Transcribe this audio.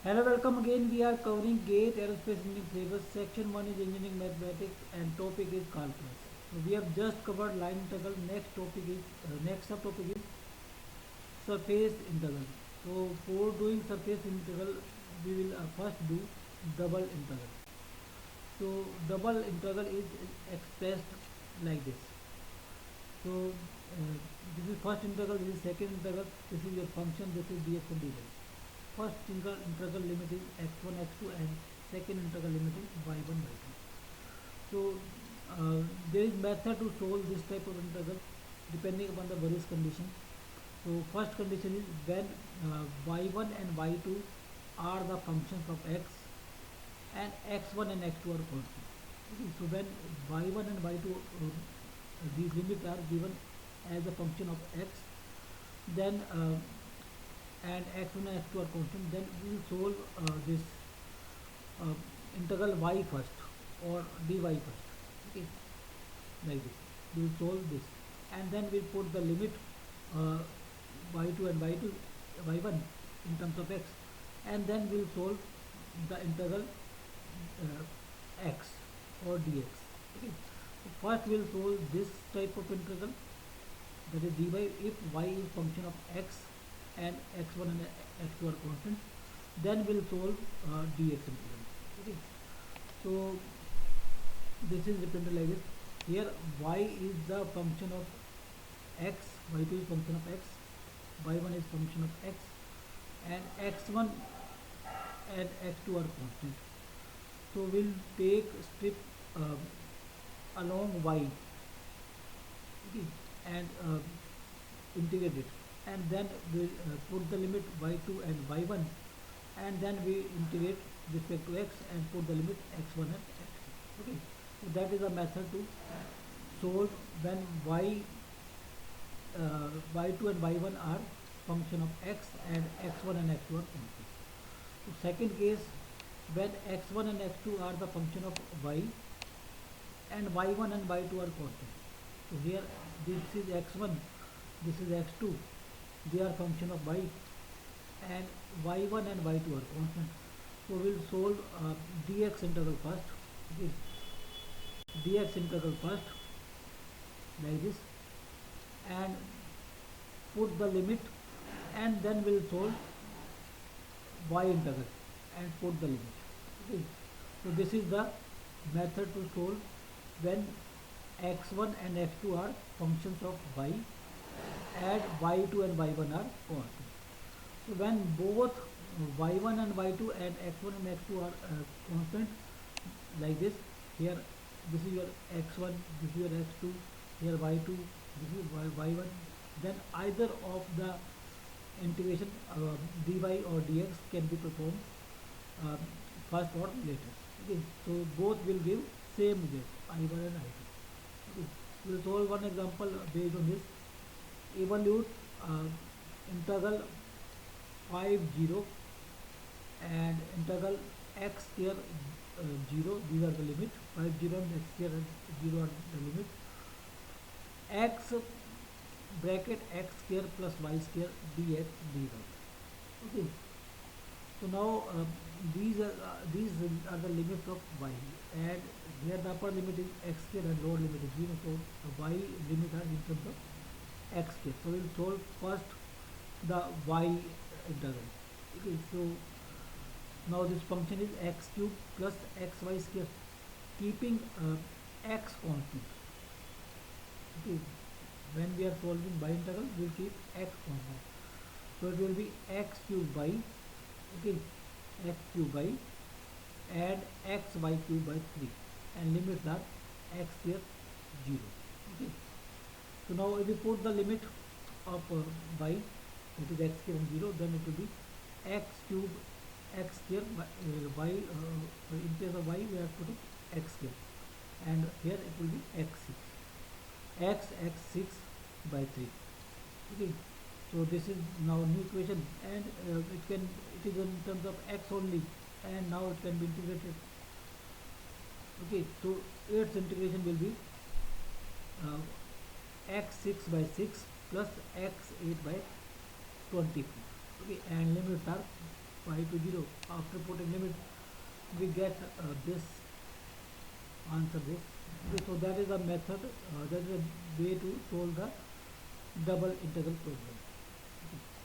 Hello, welcome again. We are covering GATE Aerospace Engineering syllabus. Section 1 is Engineering Mathematics and topic is calculus. So we have just covered line integral. Next subtopic is surface integral. So for doing surface integral, we will first do double integral. So double integral is expressed like this. So this is first integral, this is second integral, this is your function, this is dx and dy. First integral limit is x1, x2 and second integral limit is y1, y2. So there is method to solve this type of integral depending upon the various conditions. So first condition is when y1 and y2 are the functions of x and x1 and x2 are constant. Okay, so when y1 and y2 these limits are given as a function of x, then and x1 and x2 are constant, then we will solve this uh, integral y first or dy first. Okay, like this. We will solve this, and then we will put the limit uh, y2 and y1 in terms of x, and then we will solve the integral x or dx. Okay. So first we will solve this type of integral, that is dy, if y is function of x and x1 and x2 are constant, then we will solve dx integral. Okay. So this is represented like this. Here y is the function of x, y2 is function of x, y1 is function of x, and x1 and x2 are constant. So we'll take strip along y, okay, and integrate it, and then we put the limit y2 and y1, and then we integrate respect to x and put the limit x1 and x2. Okay, so that is a method to solve when y2 and y1 are function of x and x1 and x2 are constant. So second case, when x1 and x2 are the function of y and y1 and y2 are constant. So here this is x1, this is x2, they are function of y, and y1 and y2 are constant. So we will solve dx integral first. Okay. Dx integral first like this, and put the limit, and then we will solve y integral and put the limit. Okay. So this is the method to solve when x1 and x2 are functions of y and y2 and y1 are constant. So when both y1 and y2 and x1 and x2 are constant like this, here this is your x1, this is your x2, here y2, this is y1, then either of the integration dy or dx can be performed first or later. Okay, so both will give same result, I1 and I2. Okay. We will solve one example based on this. Evaluate integral 5 0 and integral x square 0. These are the limit. 5 0 and x square 0 are the limit. X bracket x square plus y square dx dy. Okay. So now these are the limits of y, and here the upper limit is x square and lower limit is 0. So the y limit are in terms of x square. So we will solve first the y integral. Okay. So now this function is x cube plus xy square, keeping x constant. Okay. When we are solving y integral, we will keep x constant. So it will be x cube by, okay, x cube by and xy cube by 3, and limits are x square 0. Okay. So now if we put the limit of y, it is x square and 0, then it will be x cube x square y, in case of y we are putting x square, and here it will be x6 by 3. Okay. So this is now new equation, and it is in terms of x only, and now it can be integrated. Okay, so its integration will be x6 by 6 plus x8 by 24. Okay, and limits are y to 0. After putting limit, we get this answer this. Okay, so that is a method, that is a way to solve the double integral problem. Okay.